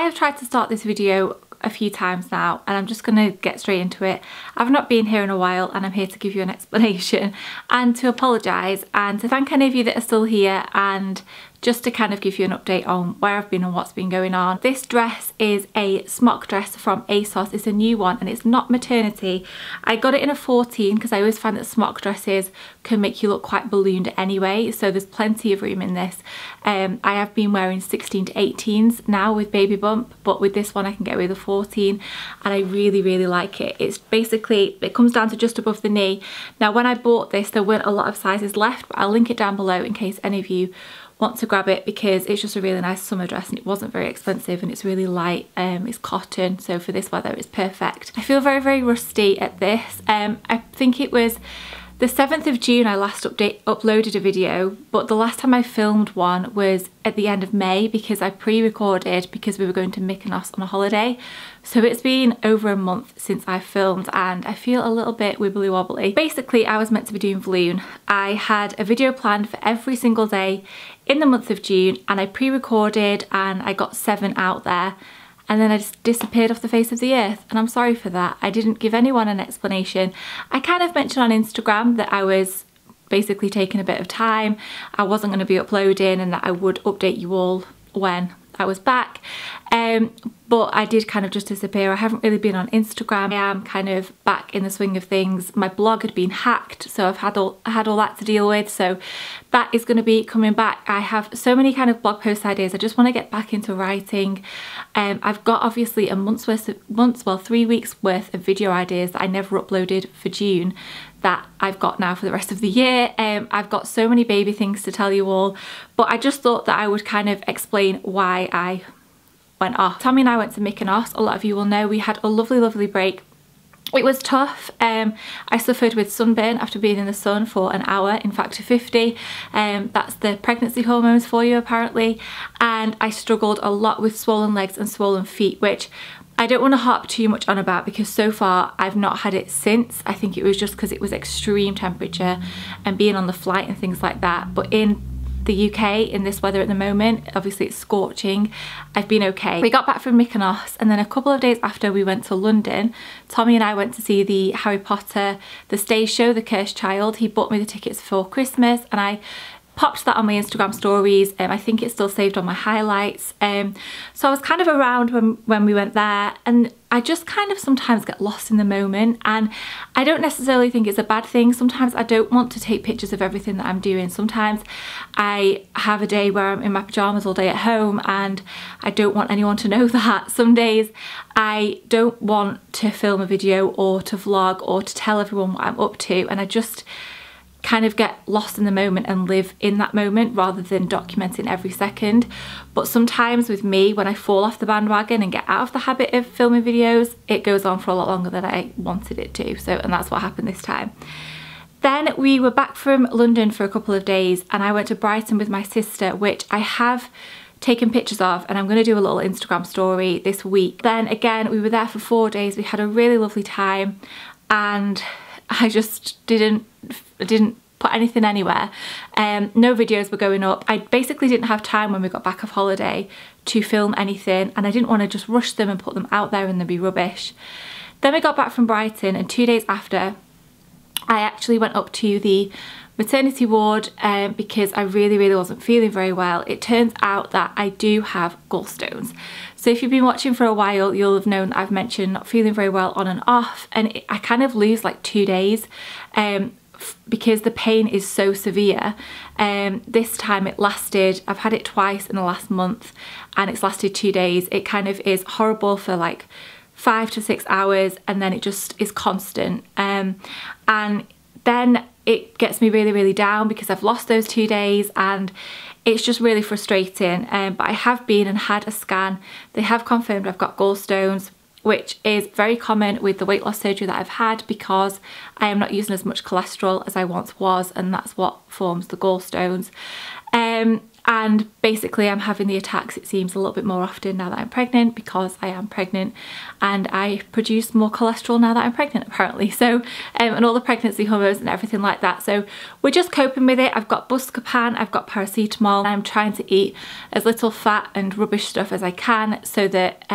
have tried to start this video a few times now, and I'm just going to get straight into it. I've not been here in a while, and I'm here to give you an explanation and to apologise and to thank any of you that are still here, and just to kind of give you an update on where I've been and what's been going on. This dress is a smock dress from ASOS. It's a new one and it's not maternity. I got it in a 14 because I always find that smock dresses can make you look quite ballooned anyway, so there's plenty of room in this. I have been wearing 16 to 18s now with baby bump, but with this one I can get away with a 14, and I really like it. It's basically, it comes down to just above the knee. Now when I bought this there weren't a lot of sizes left, but I'll link it down below in case any of you want to grab it, because it's just a really nice summer dress and it wasn't very expensive and it's really light. It's cotton, so for this weather it's perfect. I feel very rusty at this. I think it was the 7th of June I last uploaded a video, but the last time I filmed one was at the end of May because I pre-recorded because we were going to Mykonos on a holiday. So it's been over a month since I filmed and I feel a little bit wibbly wobbly. Basically, I was meant to be doing Vloon. I had a video planned for every single day in the month of June, and I pre-recorded and I got 7 out there, and then I just disappeared off the face of the earth, and I'm sorry for that. I didn't give anyone an explanation. I kind of mentioned on Instagram that I was basically taking a bit of time, I wasn't going to be uploading, and that I would update you all when I was back, but I did kind of just disappear. I haven't really been on Instagram. I am kind of back in the swing of things. My blog had been hacked, so I had all that to deal with, so that is going to be coming back. I have so many kind of blog post ideas. I just want to get back into writing. I've got obviously a 3 weeks worth of video ideas that I never uploaded for June that I've got now for the rest of the year. I've got so many baby things to tell you all, but I just thought that I would kind of explain why I went off. Tommy and I went to Mykonos. A lot of you will know we had a lovely break. It was tough. I suffered with sunburn after being in the sun for an hour, in fact to 50. That's the pregnancy hormones for you apparently, and I struggled a lot with swollen legs and swollen feet, which I don't want to harp too much on about because so far I've not had it since. I think it was just because it was extreme temperature and being on the flight and things like that, but in the UK in this weather at the moment, obviously it's scorching, I've been okay. We got back from Mykonos, and then a couple of days after we went to London. Tommy and I went to see the Harry Potter, the stage show, The Cursed Child. He bought me the tickets for Christmas and I popped that on my Instagram stories. I think it's still saved on my highlights. So I was kind of around when we went there, and I just kind of sometimes get lost in the moment, and I don't necessarily think it's a bad thing. Sometimes I don't want to take pictures of everything that I'm doing. Sometimes I have a day where I'm in my pajamas all day at home and I don't want anyone to know that. Some days I don't want to film a video or to vlog or to tell everyone what I'm up to, and I just kind of get lost in the moment and live in that moment rather than documenting every second. But sometimes with me, when I fall off the bandwagon and get out of the habit of filming videos, it goes on for a lot longer than I wanted it to. So, and that's what happened this time. Then we were back from London for a couple of days and I went to Brighton with my sister, which I have taken pictures of, and I'm going to do a little Instagram story this week. Then again, we were there for 4 days. We had a really lovely time, and I just didn't put anything anywhere. No videos were going up. I basically didn't have time when we got back off holiday to film anything, and I didn't want to just rush them and put them out there and they'd be rubbish. Then we got back from Brighton, and 2 days after I actually went up to the maternity ward because I really wasn't feeling very well. It turns out that I do have gallstones. So if you've been watching for a while, you'll have known that I've mentioned not feeling very well on and off, and I kind of lose like 2 days because the pain is so severe. This time it lasted, I've had it twice in the last month, and it's lasted 2 days. It kind of is horrible for like 5 to 6 hours, and then it just is constant. And then it gets me really down because I've lost those 2 days, and it's just really frustrating. But I have been and had a scan. They have confirmed I've got gallstones, which is very common with the weight loss surgery that I've had because I am not using as much cholesterol as I once was, and that's what forms the gallstones. And basically I'm having the attacks, it seems, a little bit more often now that I'm pregnant, because I am pregnant and I produce more cholesterol now that I'm pregnant apparently. So and all the pregnancy hormones and everything like that. So we're just coping with it. I've got Buscopan, I've got paracetamol, and I'm trying to eat as little fat and rubbish stuff as I can so that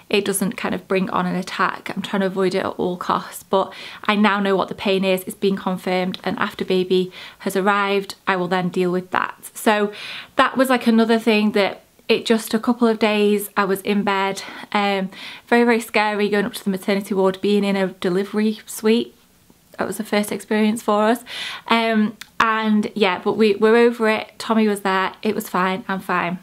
it doesn't kind of bring on an attack. I'm trying to avoid it at all costs, but I now know what the pain is. It's been confirmed, and after baby has arrived I will then deal with that. So that was like another thing that it just a couple of days I was in bed, very, very scary going up to the maternity ward, being in a delivery suite. That was the first experience for us. And yeah, but we're over it. Tommy was there, it was fine, I'm fine.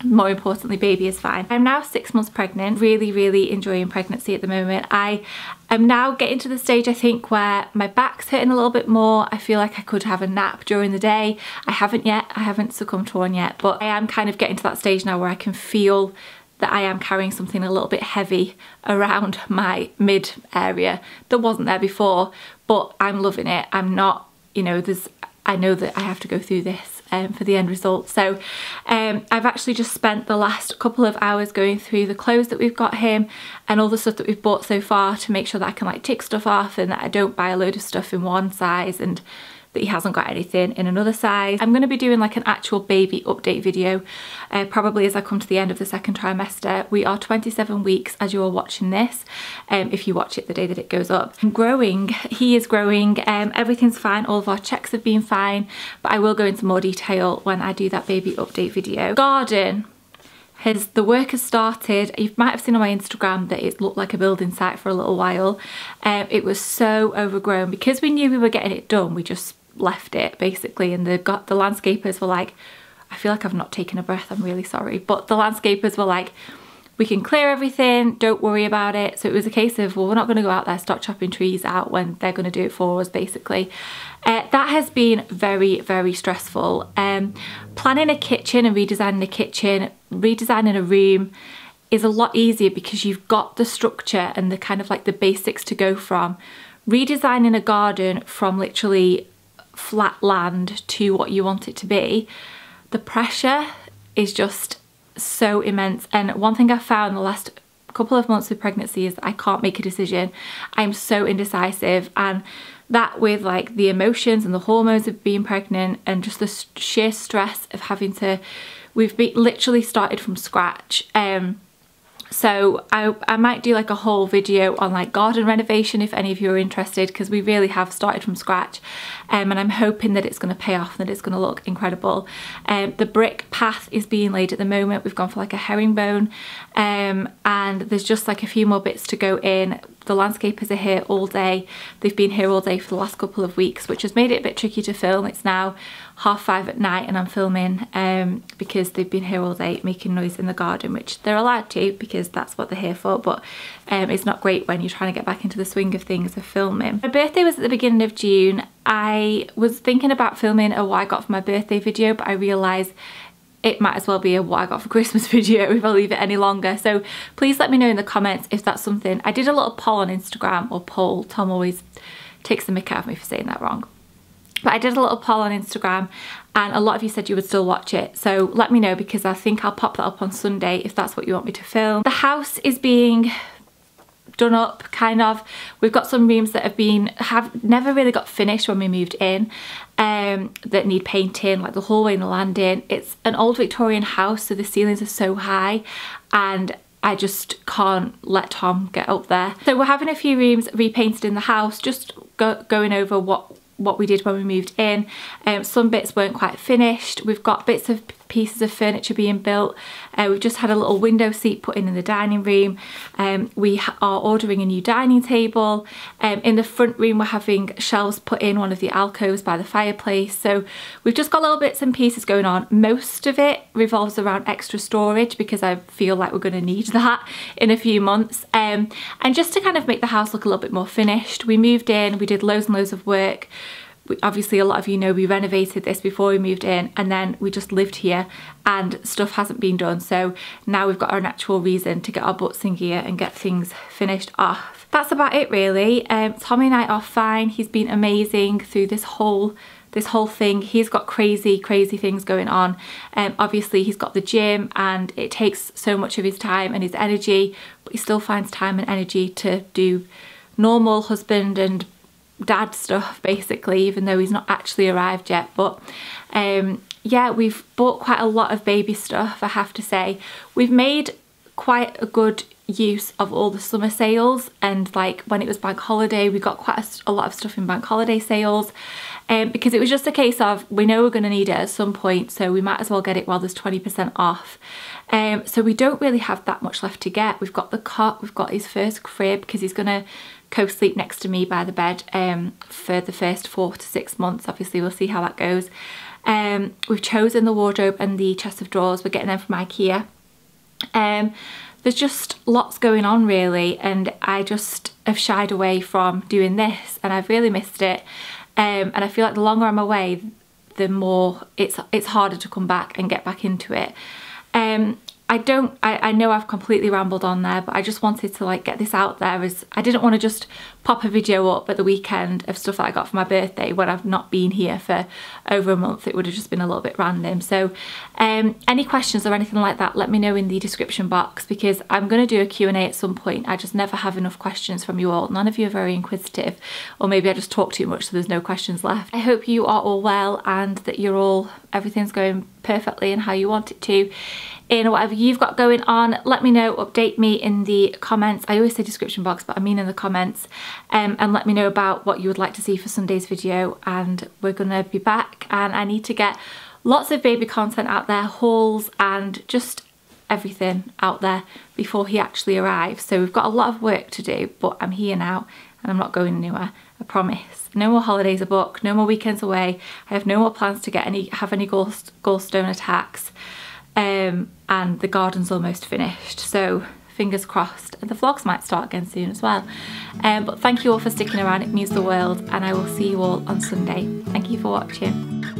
More importantly, baby is fine. I'm now 6 months pregnant, really, really enjoying pregnancy at the moment. I am now getting to the stage, I think, where my back's hurting a little bit more. I feel like I could have a nap during the day. I haven't yet, I haven't succumbed to one yet, but I am kind of getting to that stage now where I can feel that I am carrying something a little bit heavy around my mid area that wasn't there before, but I'm loving it. I'm not, you know, I know that I have to go through this for the end result. So I've actually just spent the last couple of hours going through the clothes that we've got him and all the stuff that we've bought so far to make sure that I can like tick stuff off and that I don't buy a load of stuff in one size and that he hasn't got anything in another size. I'm going to be doing like an actual baby update video probably as I come to the end of the second trimester. We are 27 weeks as you are watching this, if you watch it the day that it goes up. I'm growing, he is growing, everything's fine, all of our checks have been fine, but I will go into more detail when I do that baby update video. Garden. The work has started. You might have seen on my Instagram that it looked like a building site for a little while. It was so overgrown. Because we knew we were getting it done, we just left it basically, and the landscapers were like, I feel like I've not taken a breath, I'm really sorry, but the landscapers were like, we can clear everything, don't worry about it. So it was a case of, well, we're not going to go out there start chopping trees out when they're going to do it for us basically. That has been very, very stressful. Planning a kitchen and redesigning the kitchen, redesigning a room is a lot easier because you've got the structure and the kind of like the basics to go from. Redesigning a garden from literally flat land to what you want it to be, the pressure is just so immense. And one thing I've found the last couple of months of pregnancy is that I can't make a decision. I'm so indecisive, and that with like the emotions and the hormones of being pregnant and just the sheer stress of having to, literally started from scratch. So I might do like a whole video on like garden renovation if any of you are interested, because we really have started from scratch, and I'm hoping that it's going to pay off and that it's going to look incredible. The brick path is being laid at the moment. We've gone for like a herringbone, and there's just like a few more bits to go in. The landscapers are here all day. They've been here all day for the last couple of weeks, which has made it a bit tricky to film. It's now 5:30 at night and I'm filming because they've been here all day making noise in the garden, which they're allowed to because that's what they're here for, but it's not great when you're trying to get back into the swing of things of filming. My birthday was at the beginning of June. I was thinking about filming a what I got for my birthday video, but I realised it might as well be a what I got for Christmas video if I leave it any longer. So please let me know in the comments if that's something. I did a little poll on Instagram, or poll, Tom always takes the mick out of me for saying that wrong. But I did a little poll on Instagram and a lot of you said you would still watch it. So let me know, because I think I'll pop that up on Sunday if that's what you want me to film. The house is being done up, kind of. We've got some rooms that have never really got finished when we moved in, that need painting, like the hallway and the landing. It's an old Victorian house, so the ceilings are so high and I just can't let Tom get up there. So we're having a few rooms repainted in the house, just going over what we did when we moved in. Some bits weren't quite finished. We've got bits of pieces of furniture being built. We've just had a little window seat put in the dining room. We are ordering a new dining table. In the front room we're having shelves put in one of the alcoves by the fireplace. So we've just got little bits and pieces going on. Most of it revolves around extra storage because I feel like we're going to need that in a few months. And just to kind of make the house look a little bit more finished. We moved in, we did loads and loads of work. Obviously a lot of you know we renovated this before we moved in, and then we just lived here and stuff hasn't been done, so now we've got an actual reason to get our butts in gear and get things finished off. That's about it really. Tommy and I are fine. He's been amazing through this whole this whole thing. He's got crazy things going on. Obviously he's got the gym and it takes so much of his time and his energy, but he still finds time and energy to do normal husband and dad stuff basically, even though he's not actually arrived yet. But yeah, we've bought quite a lot of baby stuff, I have to say. We've made quite a good use of all the summer sales, and like when it was bank holiday we got quite a lot of stuff in bank holiday sales, because it was just a case of we know we're going to need it at some point, so we might as well get it while there's 20% off. So we don't really have that much left to get. We've got the cot, we've got his first crib because he's going to co-sleep next to me by the bed for the first 4 to 6 months. Obviously we'll see how that goes. We've chosen the wardrobe and the chest of drawers. We're getting them from IKEA. There's just lots going on really, and I just have shied away from doing this, and I've really missed it. And I feel like the longer I'm away, the more it's harder to come back and get back into it. I know I've completely rambled on there, but I just wanted to like get this out there, as I didn't want to just pop a video up at the weekend of stuff that I got for my birthday when I've not been here for over a month. It would have just been a little bit random. So any questions or anything like that, let me know in the description box, because I'm going to do a Q&A at some point. I just never have enough questions from you all. None of you are very inquisitive, or maybe I just talk too much so there's no questions left. I hope you are all well and that everything's going perfectly and how you want it to in whatever you've got going on. Let me know, update me in the comments. I always say description box, but I mean in the comments, and let me know about what you would like to see for Sunday's video. And we're gonna be back, and I need to get lots of baby content out there, hauls and just everything out there before he actually arrives. So we've got a lot of work to do, but I'm here now and I'm not going anywhere, I promise. No more holidays are booked, no more weekends away. I have no more plans to have any gallstone attacks. And the garden's almost finished, so fingers crossed, and the vlogs might start again soon as well. But thank you all for sticking around, it means the world, and I will see you all on Sunday. Thank you for watching.